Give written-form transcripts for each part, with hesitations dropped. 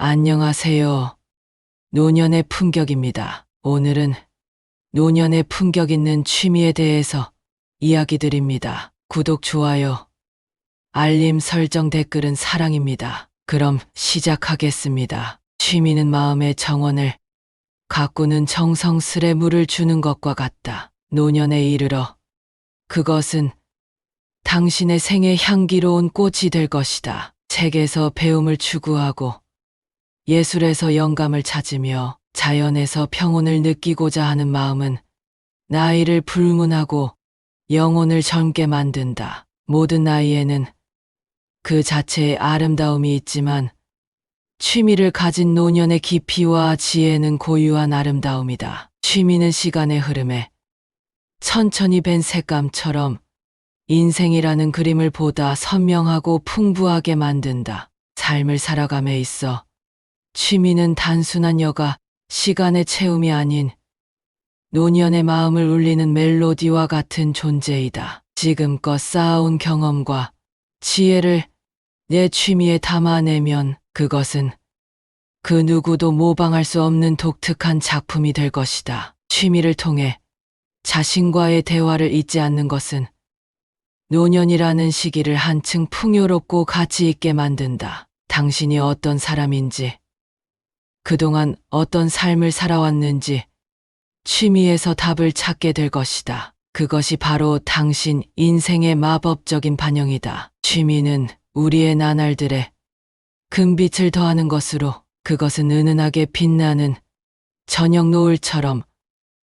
안녕하세요. 노년의 품격입니다. 오늘은 노년의 품격 있는 취미에 대해서 이야기 드립니다. 구독, 좋아요, 알림 설정, 댓글은 사랑입니다. 그럼 시작하겠습니다. 취미는 마음의 정원을 가꾸는 정성스레 물을 주는 것과 같다. 노년에 이르러 그것은 당신의 생에 향기로운 꽃이 될 것이다. 책에서 배움을 추구하고 예술에서 영감을 찾으며 자연에서 평온을 느끼고자 하는 마음은 나이를 불문하고 영혼을 젊게 만든다. 모든 나이에는 그 자체의 아름다움이 있지만 취미를 가진 노년의 깊이와 지혜는 고유한 아름다움이다. 취미는 시간의 흐름에 천천히 밴 색감처럼 인생이라는 그림을 보다 선명하고 풍부하게 만든다. 삶을 살아감에 있어 취미는 단순한 여가, 시간의 채움이 아닌 노년의 마음을 울리는 멜로디와 같은 존재이다. 지금껏 쌓아온 경험과 지혜를 내 취미에 담아내면 그것은 그 누구도 모방할 수 없는 독특한 작품이 될 것이다. 취미를 통해 자신과의 대화를 잊지 않는 것은 노년이라는 시기를 한층 풍요롭고 가치 있게 만든다. 당신이 어떤 사람인지, 그동안 어떤 삶을 살아왔는지 취미에서 답을 찾게 될 것이다. 그것이 바로 당신 인생의 마법적인 반영이다. 취미는 우리의 나날들에 금빛을 더하는 것으로 그것은 은은하게 빛나는 저녁 노을처럼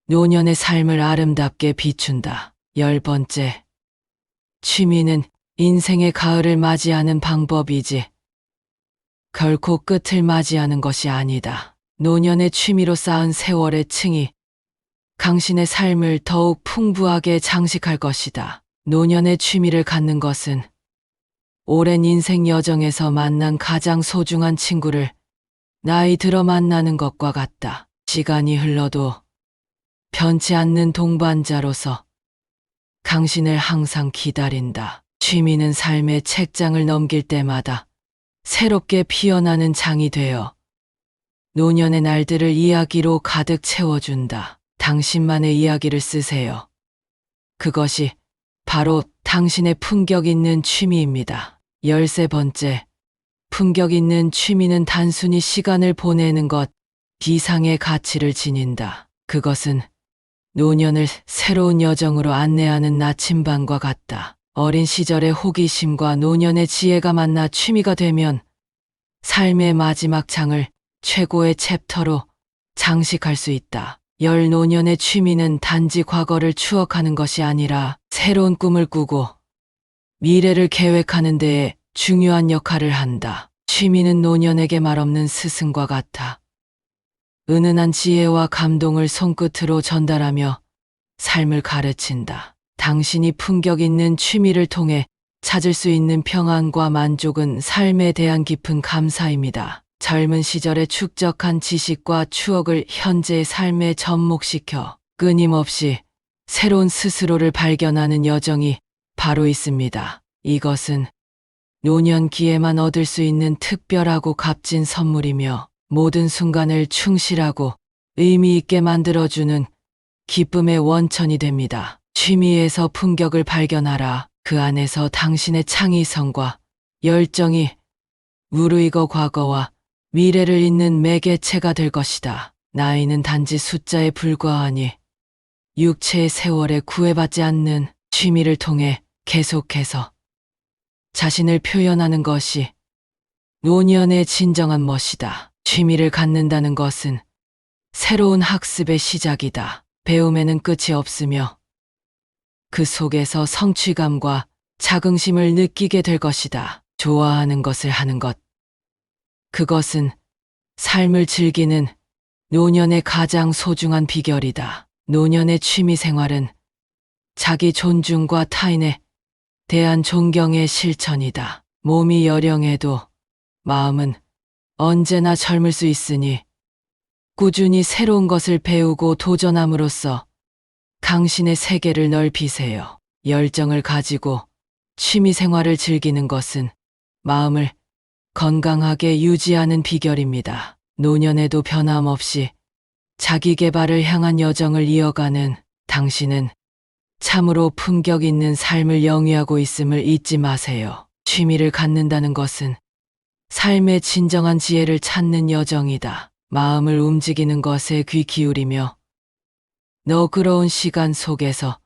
노년의 삶을 아름답게 비춘다. 10번째, 취미는 인생의 가을을 맞이하는 방법이지 결코 끝을 맞이하는 것이 아니다. 노년의 취미로 쌓은 세월의 층이 당신의 삶을 더욱 풍부하게 장식할 것이다. 노년의 취미를 갖는 것은 오랜 인생 여정에서 만난 가장 소중한 친구를 나이 들어 만나는 것과 같다. 시간이 흘러도 변치 않는 동반자로서 당신을 항상 기다린다. 취미는 삶의 책장을 넘길 때마다 새롭게 피어나는 장이 되어 노년의 날들을 이야기로 가득 채워준다. 당신만의 이야기를 쓰세요. 그것이 바로 당신의 품격 있는 취미입니다. 13번째, 품격 있는 취미는 단순히 시간을 보내는 것 이상의 가치를 지닌다. 그것은 노년을 새로운 여정으로 안내하는 나침반과 같다. 어린 시절의 호기심과 노년의 지혜가 만나 취미가 되면 삶의 마지막 장을 최고의 챕터로 장식할 수 있다. 노년의 취미는 단지 과거를 추억하는 것이 아니라 새로운 꿈을 꾸고 미래를 계획하는 데에 중요한 역할을 한다. 취미는 노년에게 말없는 스승과 같아 은은한 지혜와 감동을 손끝으로 전달하며 삶을 가르친다. 당신이 품격 있는 취미를 통해 찾을 수 있는 평안과 만족은 삶에 대한 깊은 감사입니다. 젊은 시절에 축적한 지식과 추억을 현재의 삶에 접목시켜 끊임없이 새로운 스스로를 발견하는 여정이 바로 있습니다. 이것은 노년기에만 얻을 수 있는 특별하고 값진 선물이며 모든 순간을 충실하고 의미 있게 만들어주는 기쁨의 원천이 됩니다. 취미에서 품격을 발견하라. 그 안에서 당신의 창의성과 열정이 무르익어 과거와 미래를 잇는 매개체가 될 것이다. 나이는 단지 숫자에 불과하니 육체의 세월에 구애받지 않는 취미를 통해 계속해서 자신을 표현하는 것이 노년의 진정한 멋이다. 취미를 갖는다는 것은 새로운 학습의 시작이다. 배움에는 끝이 없으며 그 속에서 성취감과 자긍심을 느끼게 될 것이다. 좋아하는 것을 하는 것. 그것은 삶을 즐기는 노년의 가장 소중한 비결이다. 노년의 취미 생활은 자기 존중과 타인에 대한 존경의 실천이다. 몸이 여령해도 마음은 언제나 젊을 수 있으니 꾸준히 새로운 것을 배우고 도전함으로써 당신의 세계를 넓히세요. 열정을 가지고 취미 생활을 즐기는 것은 마음을 건강하게 유지하는 비결입니다. 노년에도 변함없이 자기 개발을 향한 여정을 이어가는 당신은 참으로 품격 있는 삶을 영위하고 있음을 잊지 마세요. 취미를 갖는다는 것은 삶의 진정한 지혜를 찾는 여정이다. 마음을 움직이는 것에 귀 기울이며 너그러운 시간 속에서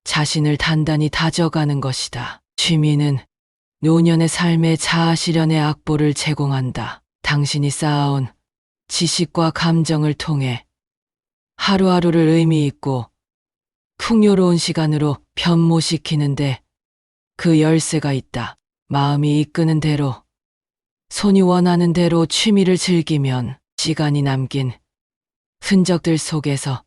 자신을 단단히 다져가는 것이다. 취미는 노년의 삶의 자아 실현의 악보를 제공한다. 당신이 쌓아온 지식과 감정을 통해 하루하루를 의미 있고 풍요로운 시간으로 변모시키는데 그 열쇠가 있다. 마음이 이끄는 대로, 손이 원하는 대로 취미를 즐기면 시간이 남긴 흔적들 속에서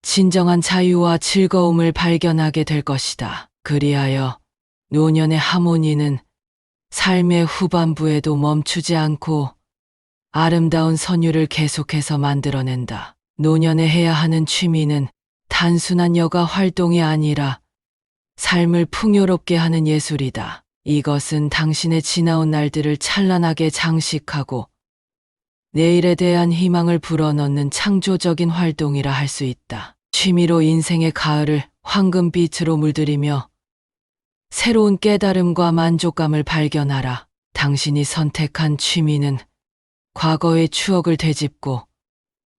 진정한 자유와 즐거움을 발견하게 될 것이다. 그리하여 노년의 하모니는 삶의 후반부에도 멈추지 않고 아름다운 선율을 계속해서 만들어낸다. 노년에 해야 하는 취미는 단순한 여가 활동이 아니라 삶을 풍요롭게 하는 예술이다. 이것은 당신의 지나온 날들을 찬란하게 장식하고 내일에 대한 희망을 불어넣는 창조적인 활동이라 할 수 있다. 취미로 인생의 가을을 황금빛으로 물들이며 새로운 깨달음과 만족감을 발견하라. 당신이 선택한 취미는 과거의 추억을 되짚고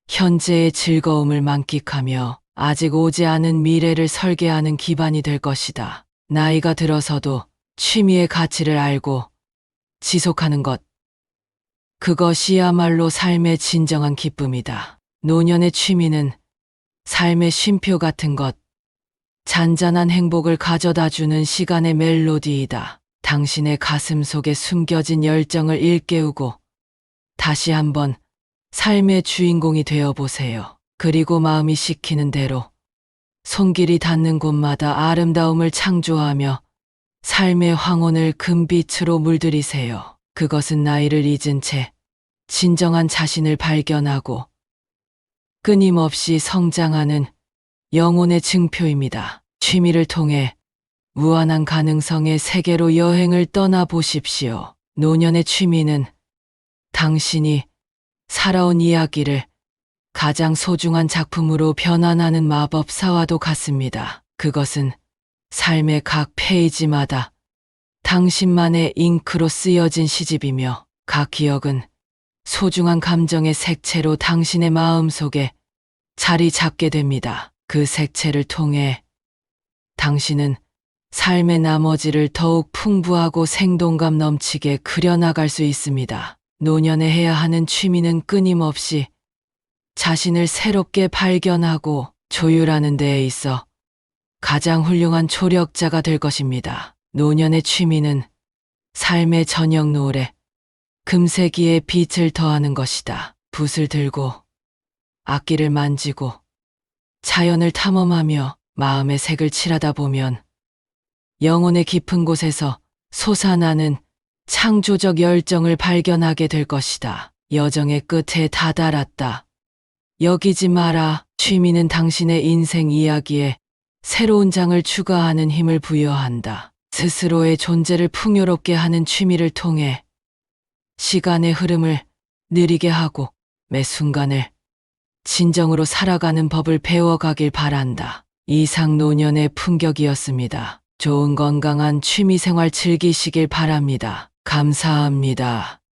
현재의 즐거움을 만끽하며 아직 오지 않은 미래를 설계하는 기반이 될 것이다. 나이가 들어서도 취미의 가치를 알고 지속하는 것, 그것이야말로 삶의 진정한 기쁨이다. 노년의 취미는 삶의 쉼표 같은 것, 잔잔한 행복을 가져다주는 시간의 멜로디이다. 당신의 가슴 속에 숨겨진 열정을 일깨우고 다시 한번 삶의 주인공이 되어보세요. 그리고 마음이 시키는 대로 손길이 닿는 곳마다 아름다움을 창조하며 삶의 황혼을 금빛으로 물들이세요. 그것은 나이를 잊은 채 진정한 자신을 발견하고 끊임없이 성장하는 영혼의 증표입니다. 취미를 통해 무한한 가능성의 세계로 여행을 떠나보십시오. 노년의 취미는 당신이 살아온 이야기를 가장 소중한 작품으로 변환하는 마법사와도 같습니다. 그것은 삶의 각 페이지마다 당신만의 잉크로 쓰여진 시집이며 각 기억은 소중한 감정의 색채로 당신의 마음속에 자리 잡게 됩니다. 그 색채를 통해 당신은 삶의 나머지를 더욱 풍부하고 생동감 넘치게 그려나갈 수 있습니다. 노년에 해야 하는 취미는 끊임없이 자신을 새롭게 발견하고 조율하는 데에 있어 가장 훌륭한 조력자가 될 것입니다. 노년의 취미는 삶의 저녁 노을에 금세기에 빛을 더하는 것이다. 붓을 들고 악기를 만지고 자연을 탐험하며 마음의 색을 칠하다 보면 영혼의 깊은 곳에서 솟아나는 창조적 열정을 발견하게 될 것이다. 여정의 끝에 다다랐다. 여기지 마라. 취미는 당신의 인생 이야기에 새로운 장을 추가하는 힘을 부여한다. 스스로의 존재를 풍요롭게 하는 취미를 통해 시간의 흐름을 느리게 하고 매 순간을 진정으로 살아가는 법을 배워가길 바란다. 이상 노년의 품격이었습니다. 좋은 건강한 취미생활 즐기시길 바랍니다. 감사합니다.